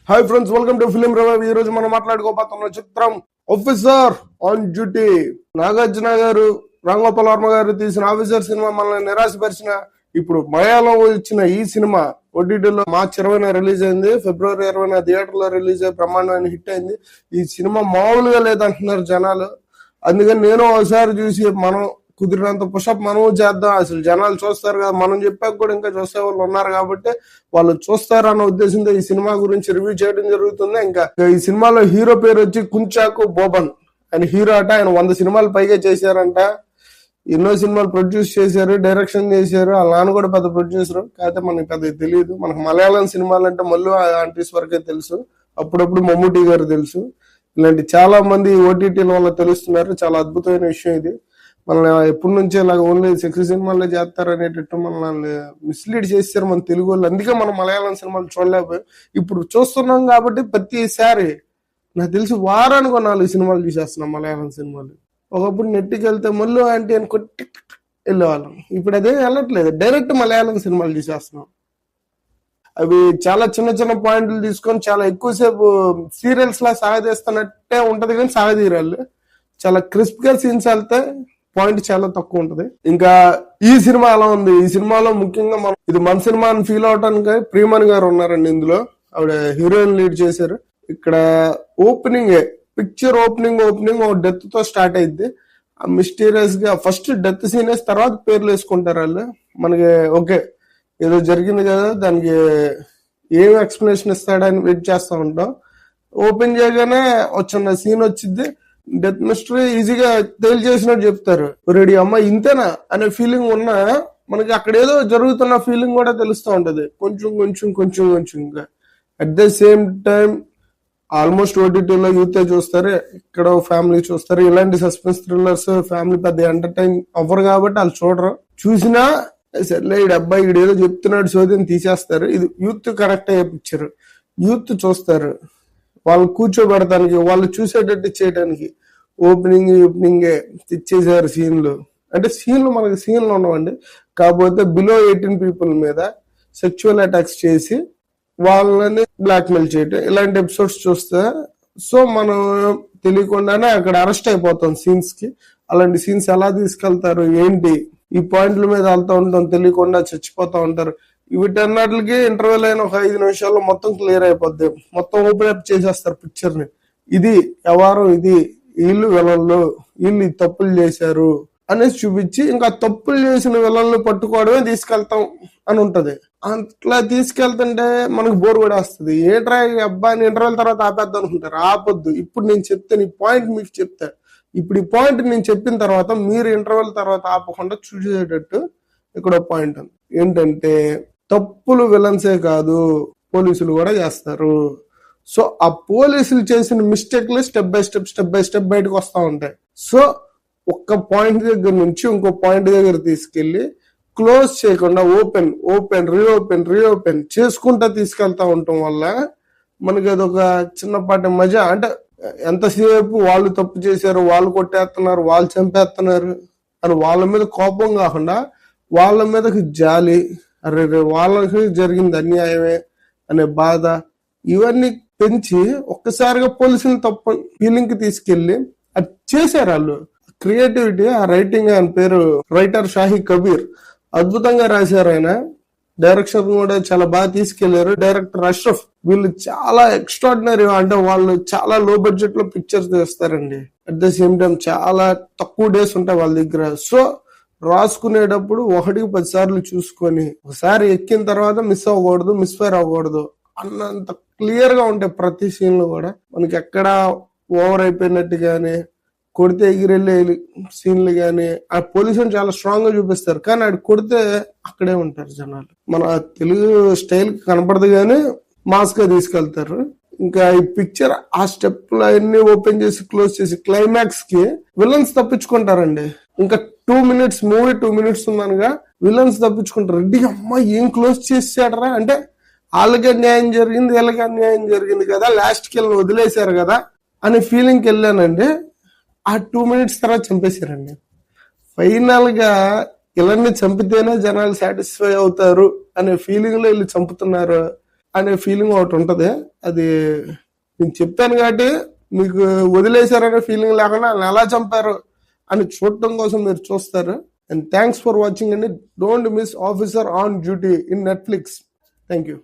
Hi friends, welcome to film review. ఈ రోజు మనం మాట్లాడుకోబోతున్న చిత్రం ఆఫీసర్ ఆన్ డ్యూటీ. నాగార్జున గారు, రామ్ గోపాల్ వర్మ గారు తీసిన ఆఫీసర్ సినిమా మనల్ని నిరాశపరిచిన ఇప్పుడు మలయాళం వచ్చిన ఈ సినిమా ఓటీటీలో మార్చి 20న రిలీజ్ అయింది. ఫిబ్రవరి 20న థియేటర్ లో రిలీజ్ అయ్యి బ్రహ్మాండమైన హిట్ అయింది. ఈ సినిమా మామూలుగా లేదంటున్నారు జనాలు. అందుకని నేను ఒకసారి చూసి మనం కుదిరినంత పుషప్ మనము చేద్దాం. అసలు జనాలు చూస్తారు కదా, మనం చెప్పాక కూడా ఇంకా చూసే వాళ్ళు ఉన్నారు కాబట్టి వాళ్ళు చూస్తారు అన్న ఉద్దేశంతో ఈ సినిమా గురించి రివ్యూ చేయడం జరుగుతుంది. ఇంకా ఈ సినిమాలో హీరో పేరు వచ్చి కుంచాకు బోబన్. ఆయన హీరో అట. ఆయన 100 సినిమాలు పైగా చేశారంట. ఎన్నో సినిమాలు ప్రొడ్యూస్ చేశారు, డైరెక్షన్ చేశారు. వాళ్ళ నాన్న కూడా పెద్ద ప్రొడ్యూసర్. కాకపోతే మనకి పెద్ద తెలియదు. మనకు మలయాళం సినిమాలు అంటే మల్లు ఆంటీస్ వరకే తెలుసు, అప్పుడప్పుడు మమ్ముటి గారు తెలుసు. ఇలాంటి చాలా మంది ఓటీటీల వల్ల తెలుస్తున్నారు. చాలా అద్భుతమైన విషయం ఇది. మనల్ని ఎప్పటి నుంచే ఇలాగ ఓన్లీ సెక్స్ సినిమాల్లో చేస్తారనేటట్టు మనల్ని మిస్లీడ్ చేస్తారు మన తెలుగు వాళ్ళు. అందుకే మనం మలయాళం సినిమాలు చూడలేకపోయాం. ఇప్పుడు చూస్తున్నాం కాబట్టి ప్రతిసారి నాకు తెలిసి వారానికి 4 సినిమాలు చూసేస్తున్నాం మలయాళం సినిమాలు. ఒకప్పుడు నెట్కి వెళ్తే మళ్ళీ అంటే అని కొట్టి వెళ్ళేవాళ్ళం. ఇప్పుడు అదే వెళ్ళట్లేదు, డైరెక్ట్ మలయాళం సినిమాలు చూసేస్తున్నాం. అవి చాలా చిన్న చిన్న పాయింట్లు తీసుకొని చాలా ఎక్కువసేపు సీరియల్స్ లా సాగదీస్తున్నట్టే ఉంటది, కానీ సాగదీరాళ్ళు చాలా క్రిస్ప్ గా సీన్స్ వెళ్తే పాయింట్ చాలా తక్కువ ఉంటది. ఇంకా ఈ సినిమా ఎలా ఉంది? ఈ సినిమాలో ముఖ్యంగా మనం ఇది మన సినిమా అని ఫీల్ అవడానికి ప్రియమణి గారు ఉన్నారండి ఇందులో. ఆవిడ హీరోయిన్ లీడ్ చేశారు. ఇక్కడ పిక్చర్ ఓపెనింగ్ ఒక డెత్ తో స్టార్ట్ అయింది. మిస్టీరియస్ గా ఫస్ట్ డెత్ సీన్ తర్వాత పేర్లు వేసుకుంటారు వాళ్ళు. మనకి ఓకే ఏదో జరిగింది కదా, దానికి ఏం ఎక్స్ప్లెనేషన్ ఇస్తాడని వెయిట్ చేస్తా ఉంటాం. ఓపెన్ చేయగానే వచ్చిన సీన్ వచ్చింది. డెత్ మిస్టరీ ఈజీగా తేల్చేసినట్టు చెప్తారు. రెడీ అమ్మ ఇంతేనా అనే ఫీలింగ్ ఉన్నా మనకి అక్కడ ఏదో జరుగుతున్న ఫీలింగ్ కూడా తెలుస్తూ ఉంటది కొంచెం. At the same time almost ఓటీటీలో యూత్ చూస్తారు, ఇక్కడ ఫ్యామిలీ చూస్తారు. ఇలాంటి సస్పెన్స్ థ్రిల్లర్స్ ఫ్యామిలీ పెద్ద ఎంటర్టైన్ అవ్వరు కాబట్టి వాళ్ళు చూడరు. చూసినా సర్లే ఈ అబ్బాయి ఏదో చెప్తున్నాడు సోదిని తీసేస్తారు. ఇది యూత్ కరెక్ట్ అయ్యే పిక్చర్. యూత్ చూస్తారు, వాళ్ళు కూర్చోబెడతానికి, వాళ్ళు చూసేటట్టు చేయడానికి ఓపెనింగ్ తెచ్చేసారు సీన్లు. అంటే సీన్లు మనకి సీన్లు ఉండవండి, కాకపోతే బిలో 18 పీపుల్ మీద సెక్చువల్ అటాక్స్ చేసి వాళ్ళని బ్లాక్మెయిల్ చేయటం, ఇలాంటి ఎపిసోడ్స్ చూస్తే సో మనం తెలియకుండానే అక్కడ అరెస్ట్ అయిపోతాం సీన్స్ కి. అలాంటి సీన్స్ ఎలా తీసుకెళ్తారు ఏంటి, ఈ పాయింట్ల మీద వెళ్తా ఉంటాం, తెలియకుండా చచ్చిపోతా ఉంటారు. వీటన్నిటికి ఇంటర్వెల్ అయిన ఒక 5 నిమిషాల్లో మొత్తం క్లియర్ అయిపోద్ది. మొత్తం ఓపెన్ అప్ చేసేస్తారు పిక్చర్ ని. ఇది వ్యవహారం, ఇది వీళ్ళు విలన్లు, వీళ్ళు తప్పులు చేశారు అనేసి చూపించి ఇంకా తప్పులు చేసిన విలన్లు పట్టుకోవడమే తీసుకెళ్తాం అని ఉంటది. అట్లా తీసుకెళ్తుంటే మనకు బోర్ కూడా వస్తుంది. ఏంట్రా అబ్బాయిని ఇంటర్వెల్ తర్వాత ఆపేద్దాం అనుకుంటారు. ఆపొద్దు. ఇప్పుడు నేను చెప్తే ఈ పాయింట్ మీకు చెప్తా. ఇప్పుడు ఈ పాయింట్ నేను చెప్పిన తర్వాత మీరు ఇంటర్వెల్ తర్వాత ఆపకుండా చూసేటట్టు ఇక్కడ పాయింట్ ఉంది. ఏంటంటే తప్పులు విలన్సే కాదు, పోలీసులు కూడా చేస్తారు. సో ఆ పోలీసులు చేసిన మిస్టేక్లు స్టెప్ బై స్టెప్ బయటకు వస్తూ ఉంటాయి. సో ఒక్క పాయింట్ దగ్గర నుంచి ఇంకో పాయింట్ దగ్గర తీసుకెళ్లి క్లోజ్ చేయకుండా రీఓపెన్ చేసుకుంటా తీసుకెళ్తా ఉండటం వల్ల మనకి అదొక చిన్నపాటి మజా. అంటే ఎంతసేపు వాళ్ళు తప్పు చేశారు, వాళ్ళు కొట్టేస్తున్నారు, వాళ్ళు చంపేస్తున్నారు అని వాళ్ళ మీద కోపం కాకుండా వాళ్ళ మీదకి జాలి, అరే వాళ్ళకి జరిగింది అన్యాయమే అనే బాధ, ఇవన్నీ పెంచి ఒక్కసారిగా పోలీసులు తప్పు ఫీలింగ్ కి తీసుకెళ్లి అది చేశారు వాళ్ళు. క్రియేటివిటీ, ఆ రైటింగ్, ఆయన పేరు రైటర్ షాహీ కబీర్, అద్భుతంగా రాశారు. ఆయన డైరెక్షన్ కూడా చాలా బాగా తీసుకెళ్లారు. డైరెక్టర్ అష్రఫ్, వీళ్ళు చాలా ఎక్స్ట్రాడినరీ. అంటే వాళ్ళు చాలా లో బడ్జెట్ లో పిక్చర్స్ తీస్తారండి. అట్ ద సేమ్ టైం చాలా తక్కువ డేస్ ఉంటాయి వాళ్ళ దగ్గర. సో రాసుకునేటప్పుడు 1కి 10 సార్లు చూసుకొని ఒకసారి ఎక్కిన తర్వాత మిస్ఫైర్ అవ్వకూడదు అన్నంత క్లియర్ గా ఉంటాయి ప్రతి సీన్ లో కూడా. మనకి ఎక్కడ ఓవర్ అయిపోయినట్టు గానీ, కొడితే ఎగిరెళ్ళే సీన్లు గానీ, ఆ పొజిషన్ చాలా స్ట్రాంగ్ గా చూపిస్తారు. కానీ ఆడు కొడితే అక్కడే ఉంటారు జనాలు. మన తెలుగు స్టైల్ కనపడదు కానీ మాస్ గా తీసుకెళ్తారు. ఇంకా ఈ పిక్చర్ ఆ స్టెప్ అన్ని ఓపెన్ చేసి క్లోజ్ చేసి క్లైమాక్స్ కి విలన్స్ తప్పించుకుంటారండి. ఇంకా 2 minutes మూవీ 2 minutes ఉందనగా విలన్స్ తప్పించుకుంటారు. రెడ్డి అమ్మ ఏం క్లోజ్ చేసాడరా అంటే వాళ్ళకి అన్యాయం జరిగింది, వీళ్ళకి అన్యాయం జరిగింది కదా, లాస్ట్ కి వెళ్ళి వదిలేశారు కదా అనే ఫీలింగ్కి వెళ్ళానండి. ఆ 2 minutes తర్వాత చంపేశారండి. ఫైనల్ గా ఇలాన్ని చంపితేనే జనాలు సాటిస్ఫై అవుతారు అనే ఫీలింగ్ లో వీళ్ళు చంపుతున్నారు. అనే ఫీలింగ్ ఒకటి ఉంటది. అది నేను చెప్తాను కాబట్టి మీకు వదిలేశారనే ఫీలింగ్ లేకుండా ఆయన ఎలా చంపారు అని చూడటం కోసం మీరు చూస్తారు. అండ్ థ్యాంక్స్ ఫర్ వాచింగ్ అండి. Don't miss officer on duty in Netflix. Thank you.